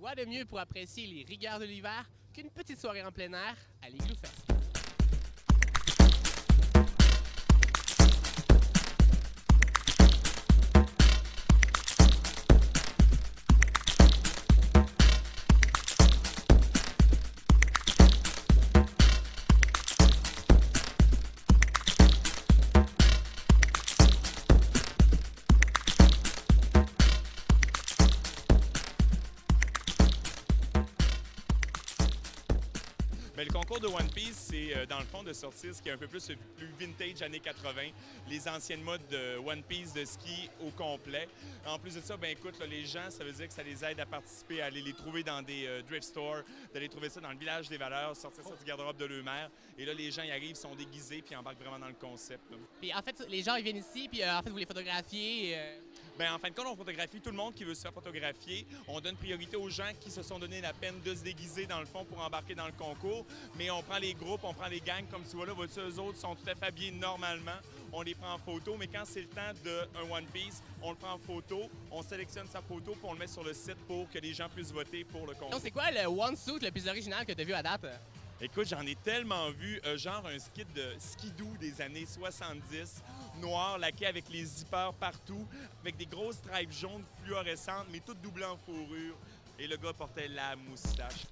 Quoi de mieux pour apprécier les rigueurs de l'hiver qu'une petite soirée en plein air à l'Igloo Fest? Bien, le concours de One Piece, c'est dans le fond de sortir ce qui est un peu plus vintage années 80, les anciennes modes de One Piece de ski au complet. En plus de ça, ben écoute, là, les gens, ça veut dire que ça les aide à participer, à aller les trouver dans des thrift stores, d'aller trouver ça dans le village des valeurs, sortir ça du garde-robe de leur mère. Et là, les gens y arrivent, sont déguisés, puis embarquent vraiment dans le concept. Là. Puis en fait, les gens ils viennent ici, puis en fait, vous les photographiez. Bien, en fin de compte, on photographie tout le monde qui veut se faire photographier. On donne priorité aux gens qui se sont donné la peine de se déguiser dans le fond pour embarquer dans le concours. Mais on prend les groupes, on prend les gangs, comme tu vois là, eux autres sont tout à fait habillés normalement. On les prend en photo, mais quand c'est le temps d'un One Piece, on le prend en photo, on sélectionne sa photo, puis on le met sur le site pour que les gens puissent voter pour le concours. Donc, c'est quoi le one suit le plus original que tu as vu à date? Écoute, j'en ai tellement vu, genre un skid de skidoo des années 70, noir, laqué avec les zippers partout, avec des grosses stripes jaunes fluorescentes, mais toutes doublées en fourrure. Et le gars portait la moustache.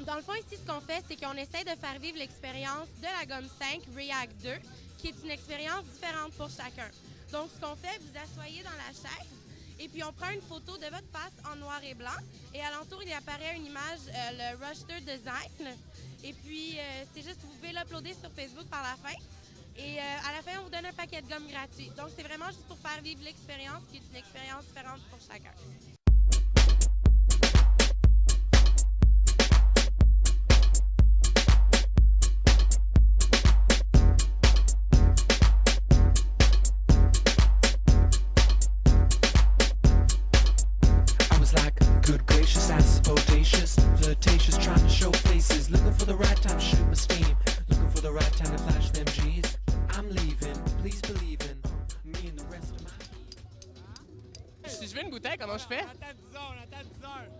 Dans le fond, ici, ce qu'on fait, c'est qu'on essaie de faire vivre l'expérience de la gomme 5 React 2, qui est une expérience différente pour chacun. Donc, ce qu'on fait, vous asseyez dans la chaise et puis on prend une photo de votre face en noir et blanc. Et alentour, il apparaît une image, le Roster Design. Et puis, c'est juste, vous pouvez l'uploader sur Facebook par la fin. Et à la fin, on vous donne un paquet de gomme gratuit. Donc, c'est vraiment juste pour faire vivre l'expérience, qui est une expérience différente pour chacun. Good gracious, as bodacious, flirtatious, trying to show faces, looking for the right time to shoot my steam, looking for the right time to flash them G's. I'm leaving, please believe in me and the rest of my team. Si je veux une bouteille, comment je fais?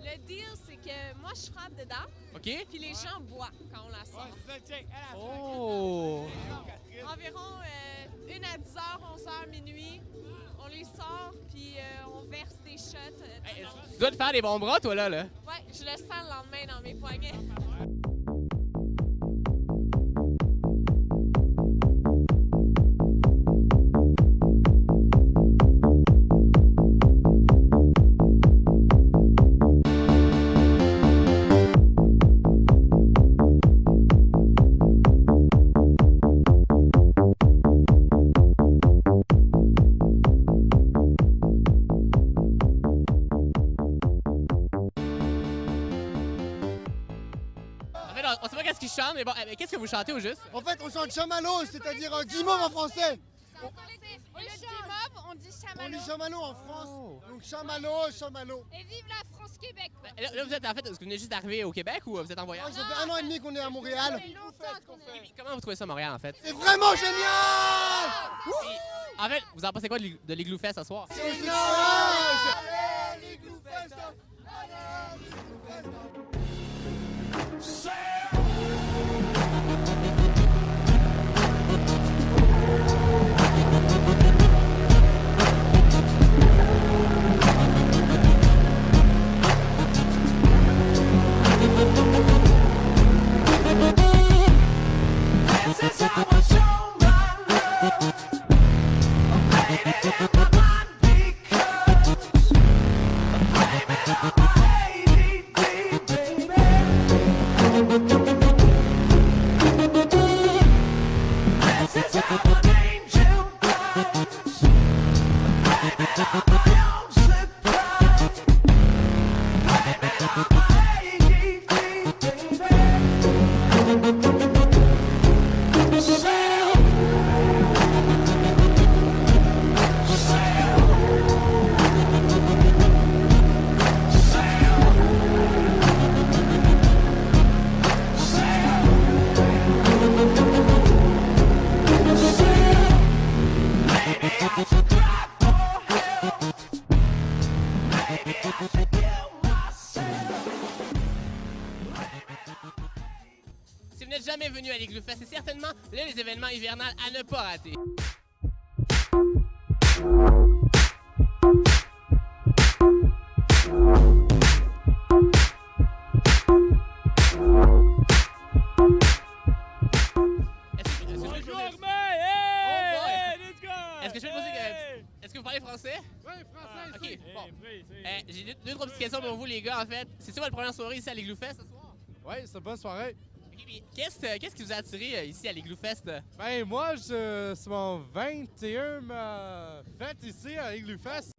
Le deal, c'est que moi, je frappe dedans, OK? puis les gens boivent quand on la sort. Oh! Environ 1 à 10 h, 11 h, minuit, on les sort, puis on verse des shots. Hey, tu dois te faire des bons bras, toi, là. Ouais, je le sens le lendemain dans mes poignets. On sait pas qu'est-ce qu'ils chantent, mais bon, qu'est-ce que vous chantez au juste? En fait, on chante chamallow, c'est-à-dire guimauve en français. Au lieu de guimauve, on dit On chamallow. dit chamallow en France. Donc chamallow, chamallow. Et vive la France-Québec! Là, vous êtes en fait, est-ce que vous venez juste d'arriver au Québec ou vous êtes en voyage? Ça fait 1 an et demi qu'on est à Montréal. Comment vous trouvez ça, Montréal, en fait? C'est vraiment génial! Puis, en fait, vous en pensez quoi de l'Igloo Fest ce soir? C'est génial! Allez, l'Igloo Fest! Allez, l'Igloo Fest! This is how I show my love. I'm playing it in my mind because Si vous n'êtes jamais venu à l'Igloo Fest, c'est certainement l'un des événements hivernaux à ne pas rater. Est-ce que je peux poser est-ce que vous parlez français? Oui, français, Ok, bon. J'ai deux, trois petites questions pour vous, les gars, en fait. C'est ça votre première soirée ici à l'Igloo Fest ce soir? Oui, c'est une bonne soirée. Ok, puis qu'est-ce qui vous a attiré ici à l'Igloo Fest? Ben, moi, c'est mon 21e fête ici à l'Igloo Fest.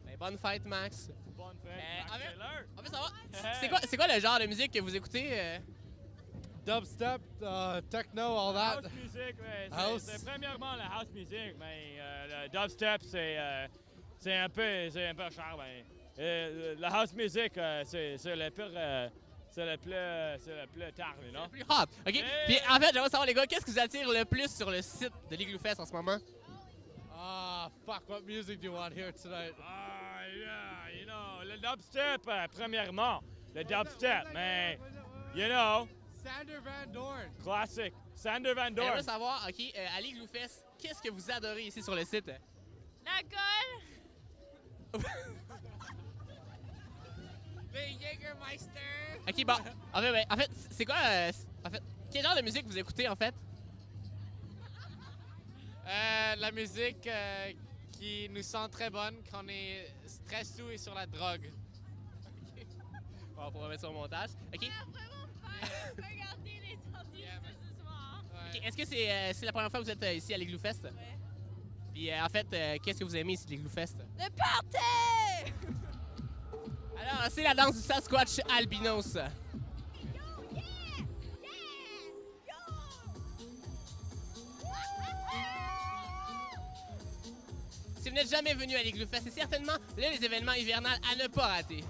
Ben, bonne fête, Max. Bonne fête, en Max fait- Taylor. En fait, ça va? C'est quoi le genre de musique que vous écoutez? Dubstep, techno, all that. House music, ouais, House. c'est premièrement la house music, mais le dubstep, c'est un peu cher. Mais, la house music, c'est le plus tard, non? Plus hot. OK? Puis en fait, j'aimerais savoir, les gars, qu'est-ce qui vous attire le plus sur le site de l'Igloo Fest en ce moment? Ah, fuck, what music do you want here tonight? Ah, yeah, you know, le dubstep, premièrement. Le dubstep, mais, you know, Sander Van Dorn. classique. Sander Van Dorn. J'aimerais savoir, OK, à l'Igloo Fest, qu'est-ce que vous adorez ici sur le site? La gueule! Le Jägermeister! OK, bon. En fait, c'est quoi... en fait, quel genre de musique vous écoutez, en fait? La musique qui nous sent très bonne quand on est très sous et sur la drogue. Bon, on pourra mettre ça au montage. OK? Regardez les artistes ce soir. OK, est-ce que c'est la première fois que vous êtes ici à l'Igloo Fest? Ouais. Puis en fait, qu'est-ce que vous aimez ici à l'Igloo Fest? Le party! Alors, c'est la danse du Sasquatch albinos. Si vous n'êtes jamais venu à l'Igloo Fest, c'est certainement l'un des événements hivernaux à ne pas rater.